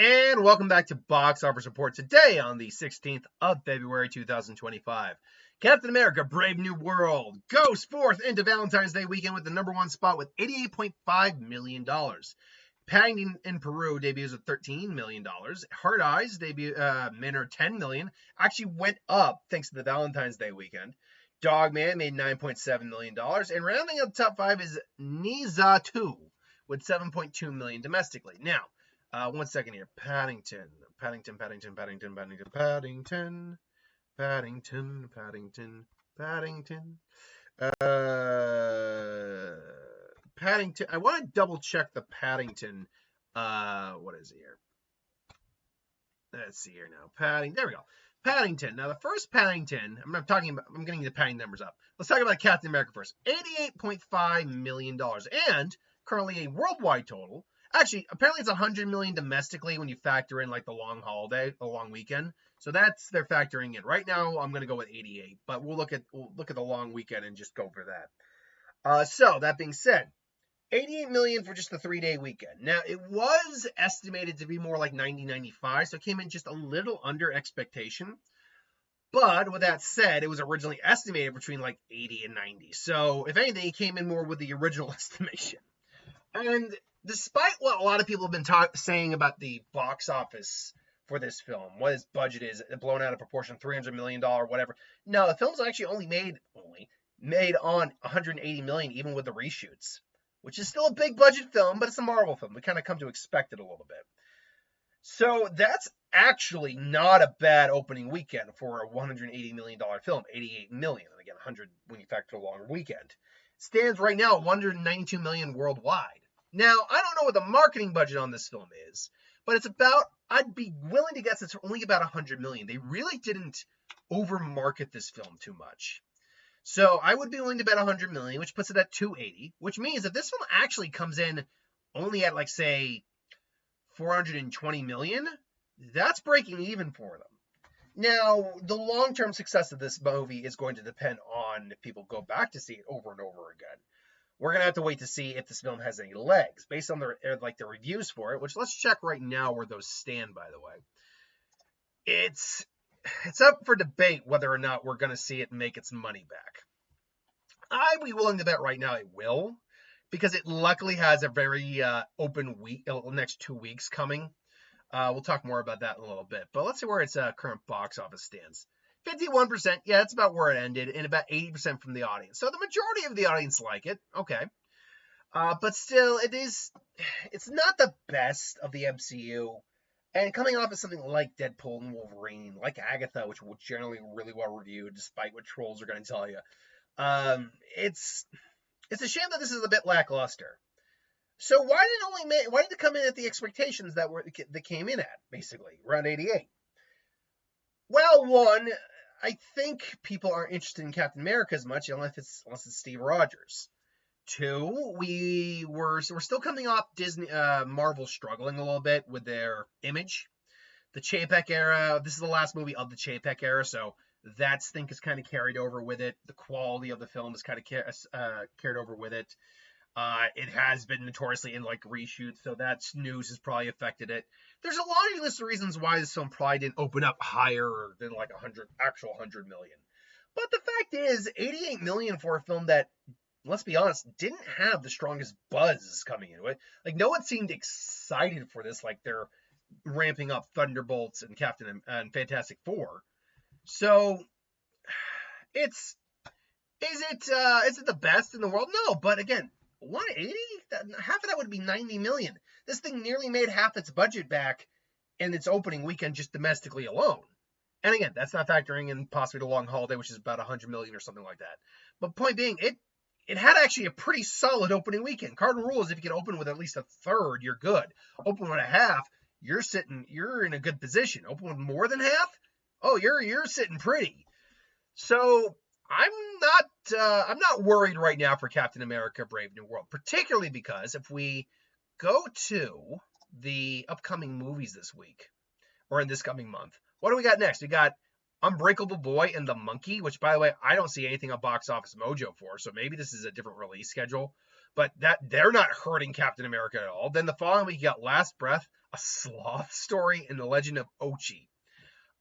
And welcome back to Box Office Report today on the 16th of February 2025. Captain America Brave New World goes forth into Valentine's Day weekend with the #1 spot with $88.5 million. Paddington in Peru debuts at $13 million. Hard Eyes debut made $10 million. Actually went up thanks to the Valentine's Day weekend. Dogman made $9.7 million. And rounding up the top 5 is Niza 2 with $7.2 million domestically. Now, 1 second here. Paddington. Paddington. I want to double check the Paddington. What is it here? Let's see here now. There we go. Paddington. Now the first Paddington. I'm getting the Paddington numbers up. Let's talk about Captain America first. $88.5 million, and currently a worldwide total. Actually, apparently it's $100 million domestically when you factor in like the long holiday, the long weekend. So they're factoring in. Right now, I'm going to go with 88, but we'll look at the long weekend and just go for that. So that being said, 88 million for just the 3-day weekend. Now it was estimated to be more like 90-95, so it came in just a little under expectation. But with that said, it was originally estimated between like 80 and 90. So if anything, it came in more with the original estimation. And despite what a lot of people have been saying about the box office for this film, what its budget is, blown out of proportion, $300 million, whatever. No, the film's actually only made on $180 million, even with the reshoots, which is still a big budget film, but it's a Marvel film. We kind of come to expect it a little bit. So that's actually not a bad opening weekend for a $180 million film. 88 million, and again, 100 when you factor a longer weekend. Stands right now at $192 million worldwide. Now, I don't know what the marketing budget on this film is, but it's about, I'd be willing to guess it's only about $100 million. They really didn't over-market this film too much. So I would be willing to bet $100 million, which puts it at $280, which means if this film actually comes in only at, like, say, $420 million, that's breaking even for them. Now, the long-term success of this movie is going to depend on if people go back to see it over and over again. We're going to have to wait to see if this film has any legs based on the reviews for it, which let's check right now where those stand, by the way. It's up for debate whether or not we're going to see it make its money back. I'd be willing to bet right now it will, because it luckily has a very open week, next 2 weeks coming. We'll talk more about that in a little bit, but let's see where its current box office stands. 51%, yeah, that's about where it ended, and about 80% from the audience. So the majority of the audience like it, okay. But still, it's not the best of the MCU. And coming off of something like Deadpool and Wolverine, like Agatha, which was generally really well reviewed, despite what trolls are going to tell you, it's a shame that this is a bit lackluster. So why did it come in at the expectations that came in at, basically, around 88? Well, one, I think people aren't interested in Captain America as much unless it's Steve Rogers. Two, we're still coming off Marvel struggling a little bit with their image. The Chapek era, this is the last movie of the Chapek era, so that stink is kind of carried over with it. The quality of the film is kind of carried over with it. It has been notoriously in like reshoots, so that news has probably affected it. There's a laundry list of reasons why this film probably didn't open up higher than like $100 million. But the fact is, 88 million for a film that, let's be honest, didn't have the strongest buzz coming into it. Like, no one seemed excited for this, like they're ramping up Thunderbolts and Captain and Fantastic Four. So, is it the best in the world? No, but again, 180? Half of that would be 90 million. This thing nearly made half its budget back in its opening weekend just domestically alone. And again, that's not factoring in possibly the long holiday, which is about 100 million or something like that. But point being, it had actually a pretty solid opening weekend. Cardinal rule is if you can open with at least a third, you're good. Open with a half, you're in a good position. Open with more than half, oh, you're sitting pretty. So I'm not worried right now for Captain America: Brave New World, particularly because if we go to the upcoming movies this week or in this coming month, what do we got next? We got Unbreakable Boy and the Monkey, which, by the way, I don't see anything on Box Office Mojo for, so maybe this is a different release schedule. But that they're not hurting Captain America at all. Then the following week, you got Last Breath, A sloth story in the legend of Ochi.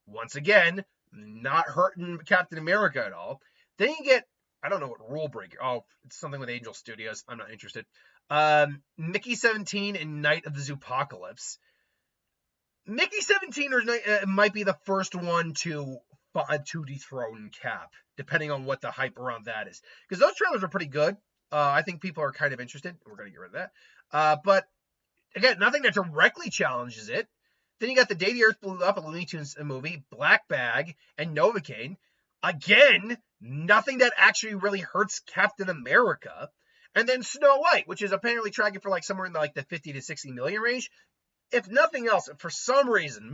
Once again, not hurting Captain America at all. Then you get, I don't know what Rule Breaker. Oh, it's something with Angel Studios. I'm not interested. Mickey 17 and Night of the Zoopocalypse. Mickey 17 might be the first one to dethrone Cap, depending on what the hype around that is. Because those trailers are pretty good. I think people are kind of interested. We're going to get rid of that. But again, nothing that directly challenges it. Then you got The Day the Earth Blew Up, a Looney Tunes movie, Black Bag, and Novocaine. Again, nothing that actually really hurts Captain America. And then Snow White, which is apparently tracking for like somewhere in the 50 to 60 million range. If nothing else, for some reason,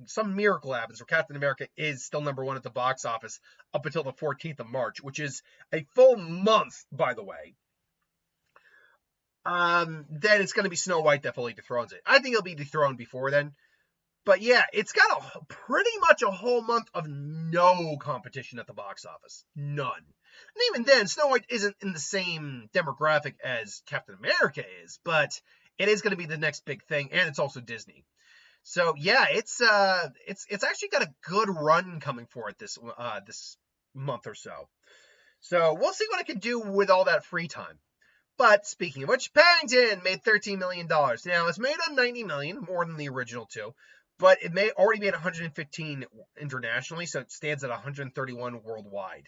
some miracle happens where Captain America is still #1 at the box office up until the 14th of March, which is a full month, by the way. Then it's going to be Snow White that fully dethrones it. I think it'll be dethroned before then. But yeah, it's got pretty much a whole month of no competition at the box office. None. And even then, Snow White isn't in the same demographic as Captain America is, but it is going to be the next big thing, and it's also Disney. So yeah, it's actually got a good run coming for it this month or so. So we'll see what it can do with all that free time. But speaking of which, Paddington made $13 million. Now, it's made on $90 million, more than the original two, but it already made 115 internationally, so it stands at 131 worldwide.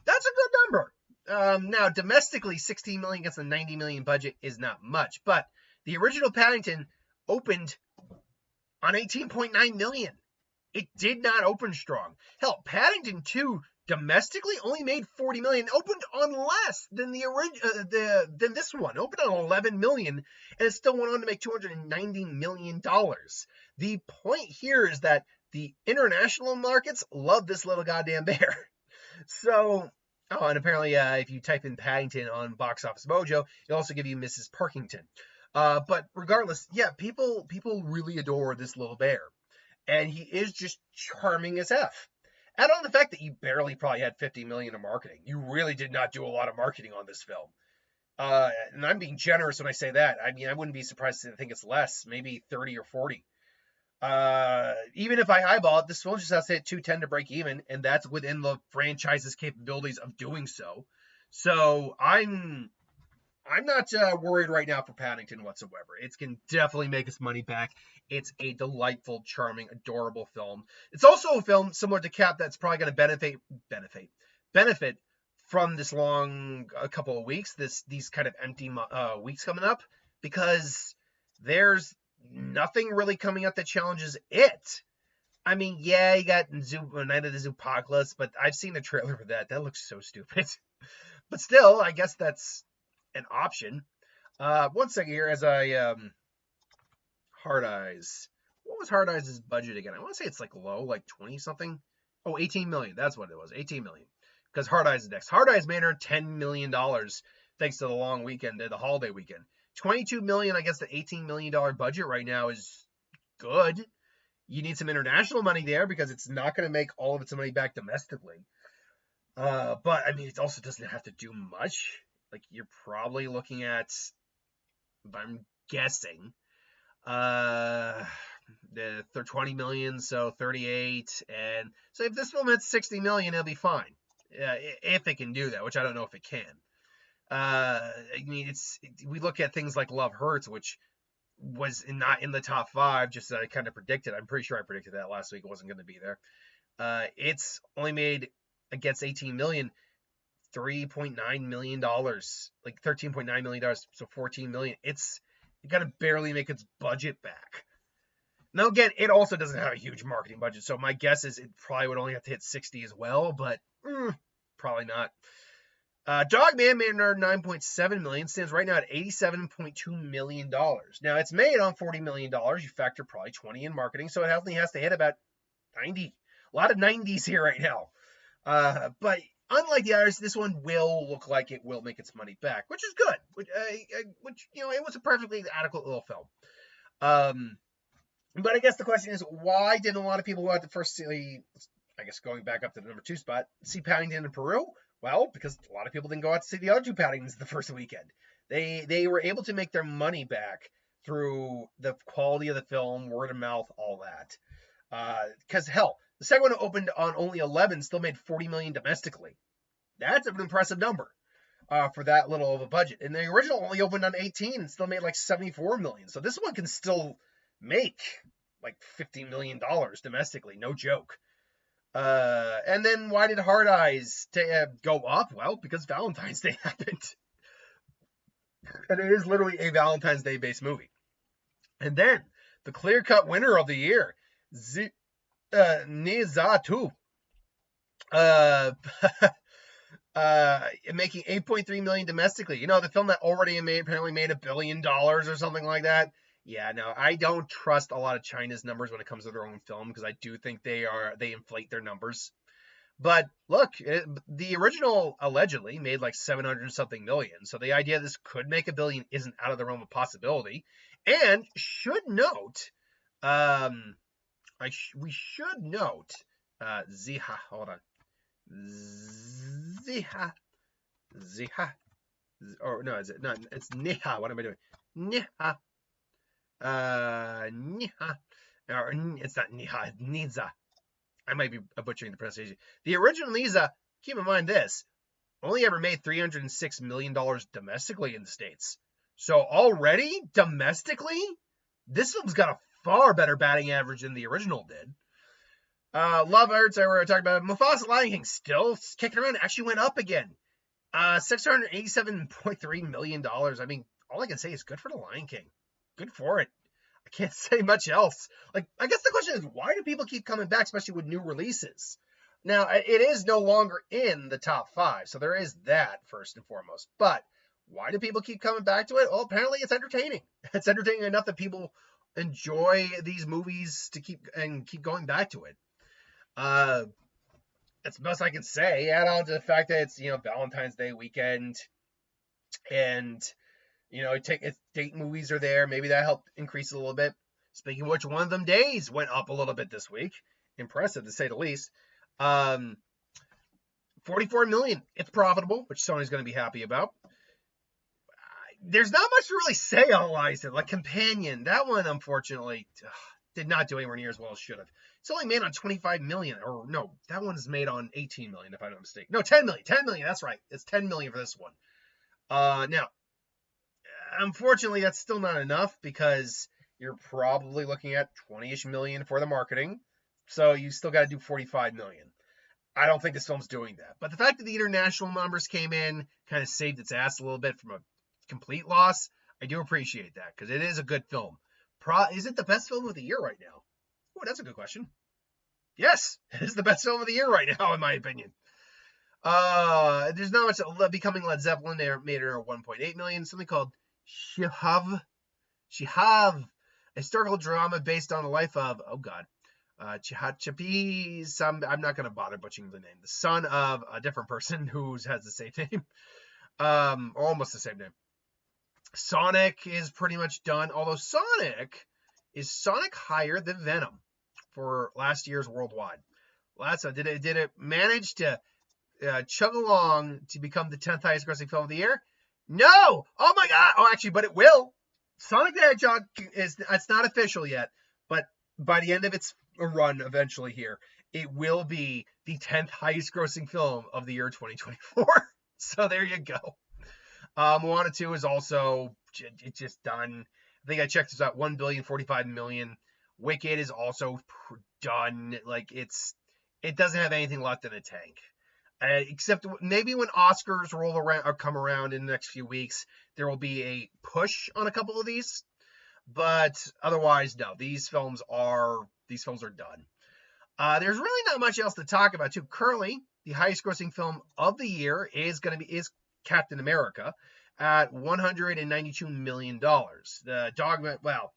That's a good number. Now, domestically, $16 million against a $90 million budget is not much, but the original Paddington opened on $18.9 million. It did not open strong. Hell, Paddington 2 domestically only made $40 million, opened on less than than this one. Opened on $11 million, and it still went on to make $290 million. The point here is that the international markets love this little goddamn bear. So, and apparently, if you type in Paddington on Box Office Mojo, it'll also give you Mrs. Parkington. But regardless, yeah, people really adore this little bear, and he is just charming as F. Add on the fact that you barely probably had $50 million in marketing. You really did not do a lot of marketing on this film. And I'm being generous when I say that. I mean, I wouldn't be surprised to think it's less, maybe 30 or 40. Even if I eyeball it, this film just has to hit 210 to break even, and that's within the franchise's capabilities of doing so. So I'm not worried right now for Paddington whatsoever. It can definitely make its money back. It's a delightful, charming, adorable film. It's also a film similar to Cap that's probably going to benefit from this long couple of weeks, these kind of empty weeks coming up, because there's nothing really coming up that challenges it. I mean, yeah, you got Night of the Zoopocalypse, but I've seen the trailer for that. That looks so stupid. But still, I guess that's an option. One second here as I Hard Eyes. What was Hard Eyes' budget again? I want to say it's like low, like 20 something. Oh, 18 million. That's what it was. 18 million. Because Hard Eyes is next. Hard Eyes made her $10 million thanks to the long weekend, the holiday weekend. 22 million, I guess the $18 million budget right now is good. You need some international money there because it's not going to make all of its money back domestically. But I mean, it also doesn't have to do much. Like, you're probably looking at, I'm guessing, the 20 million, so 38, and so if this film hits 60 million, it'll be fine. If it can do that, which I don't know if it can. I mean, we look at things like Love Hurts, which was not in the top 5, just as I kind of predicted. I'm pretty sure I predicted that last week. It wasn't going to be there. It's only made against 18 million. $3.9 million, like $13.9 million, so $14 million. It's got to barely make its budget back. Now, again, it also doesn't have a huge marketing budget, so my guess is it probably would only have to hit 60 as well, but probably not. Dogman made another $9.7 million, stands right now at $87.2 million. Now, it's made on $40 million. You factor probably 20 in marketing, so it only has to hit about 90. A lot of 90s here right now. But unlike the others, this one will look like it will make its money back, which is good. Which it was a perfectly adequate little film. But I guess the question is, why didn't a lot of people go out to first see, I guess going back up to the number 2 spot, see Paddington in Peru? Well, because a lot of people didn't go out to see the other 2 Paddingtons the first weekend. They were able to make their money back through the quality of the film, word of mouth, all that. Because hell, the second one opened on only 11, still made 40 million domestically. That's an impressive number for that little of a budget. And the original only opened on 18 and still made like 74 million. So this one can still make like $50 million domestically, no joke. And then why did Hard Eyes go up? Well, because Valentine's Day happened. And it is literally a Valentine's Day based movie. And then the clear cut winner of the year, Nizatu, making 8.3 million domestically. You know, the film that already apparently made $1 billion or something like that. Yeah, no, I don't trust a lot of China's numbers when it comes to their own film because I do think they inflate their numbers. But look, the original allegedly made like 700 something million. So the idea this could make $1 billion isn't out of the realm of possibility. And should note, we should note, Ziha, hold on. Ziha, or no, is it not? It's Niha. What am I doing? Niha, Niha, or it's not Niha. It's Niza. I might be butchering the pronunciation. The original Niza. Keep in mind this only ever made $306 million domestically in the States. So already domestically, this film's got a far better batting average than the original did. Love Arts, I were talking about Mufasa Lion King still kicking around, actually went up again. $687.3 million. I mean, all I can say is good for the Lion King. Good for it. I can't say much else. Like, I guess the question is, why do people keep coming back, especially with new releases? Now, it is no longer in the top 5, so there is that first and foremost. But why do people keep coming back to it? Well, apparently it's entertaining. It's entertaining enough that people enjoy these movies to keep going back to it. That's the best I can say. Add on to the fact that it's, Valentine's Day weekend, and date movies are there. Maybe that helped increase it a little bit. Speaking of which, one of them days went up a little bit this week. Impressive to say the least. 44 million. It's profitable, which Sony's going to be happy about. There's not much to really say on License. Like Companion, that one unfortunately did not do anywhere near as well as should have. It's only made on 25 million, or no, that one's made on 18 million if I'm not mistaken. No, 10 million. 10 million, that's right. It's 10 million for this one. Now, unfortunately, that's still not enough because you're probably looking at 20-ish million for the marketing. So you still got to do 45 million. I don't think this film's doing that. But the fact that the international numbers came in kind of saved its ass a little bit from a complete loss, I do appreciate that because it is a good film. Is it the best film of the year right now? Oh, that's a good question. Yes, it is the best film of the year right now, in my opinion. There's not much. Becoming Led Zeppelin, they made it at 1.8 million. Something called Shihav, a historical drama based on the life of, Chihachapi. I'm not going to bother butchering the name. The son of a different person who has the same name, or almost the same name. Sonic is pretty much done. Although Sonic higher than Venom for last year's worldwide? Did it manage to chug along to become the 10th highest grossing film of the year? No! Oh my god! Oh, actually, but it will. Sonic the Hedgehog it's not official yet, but by the end of its run eventually here, it will be the 10th highest grossing film of the year 2024. So there you go. Moana 2 is also just done. I think I checked this out, $1.045 billion. Wicked is also done. Like it doesn't have anything left in the tank. Except maybe when Oscars roll around or come around in the next few weeks, there will be a push on a couple of these. But otherwise, no. These films are done. There's really not much else to talk about too. Currently, the highest grossing film of the year is Captain America at $192 million. The Dogma, well,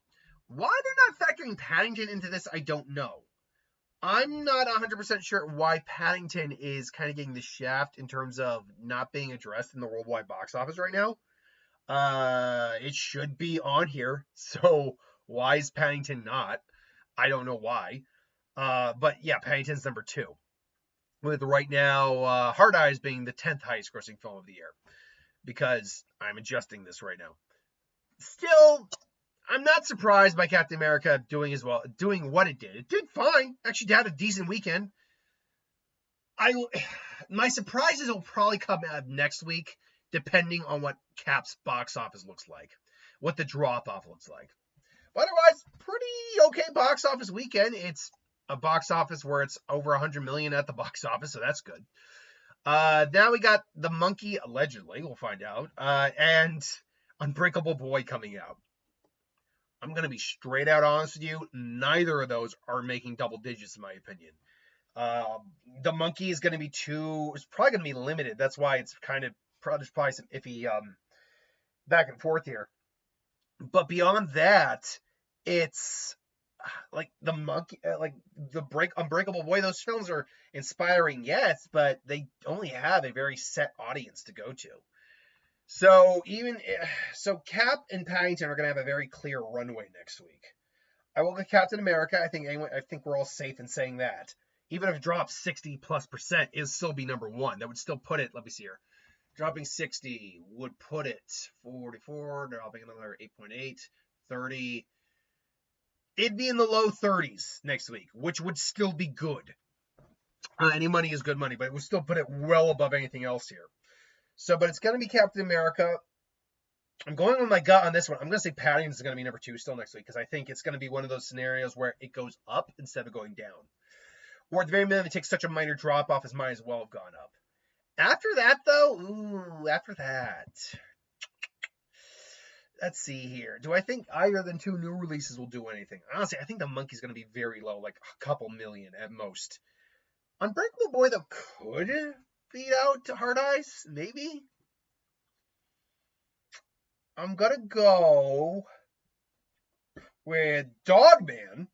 why they're not factoring Paddington into this, I don't know. I'm not 100% sure why Paddington is kind of getting the shaft in terms of not being addressed in the worldwide box office right now. It should be on here, so why is Paddington not? I don't know why. But yeah, Paddington's number 2. With right now, Hard Eyes being the 10th highest grossing film of the year. Because I'm adjusting this right now. Still, I'm not surprised by Captain America doing what it did. It did fine. Actually, had a decent weekend. My surprises will probably come out next week, depending on what Cap's box office looks like, what the drop off looks like. But otherwise, pretty okay box office weekend. It's a box office where it's over 100 million at the box office, so that's good. Now we got The Monkey, allegedly, we'll find out, and Unbreakable Boy coming out. I'm going to be straight out honest with you. Neither of those are making double digits, in my opinion. The Monkey is going to be it's probably going to be limited. That's why it's there's probably some iffy back and forth here. But beyond that, it's like The Monkey, like Unbreakable Boy. Those films are inspiring, yes, but they only have a very set audience to go to. So Cap and Paddington are going to have a very clear runway next week. I will get Captain America. I think we're all safe in saying that. Even if it drops 60+%, it'll still be number one. That would still put it, let me see here. Dropping 60 would put it 44, dropping another 8.8, 30. It'd be in the low 30s next week, which would still be good. Any money is good money, but it would still put it well above anything else here. So, but it's going to be Captain America. I'm going with my gut on this one. I'm going to say Paddington is going to be number 2 still next week because I think it's going to be one of those scenarios where it goes up instead of going down. Or at the very minimum, it takes such a minor drop off, it might as well have gone up. After that, though, let's see here. Do I think either than 2 new releases will do anything? Honestly, I think The Monkey's going to be very low, like a couple million at most. Unbreakable Boy, though, could beat out Hard Eyes, maybe. I'm going to go with Dogman,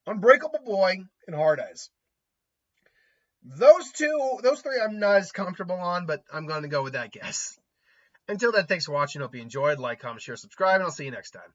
Unbreakable Boy, and Hard Eyes. Those 3 I'm not as comfortable on, but I'm going to go with that guess. Until then, thanks for watching. Hope you enjoyed. Like, comment, share, subscribe, and I'll see you next time.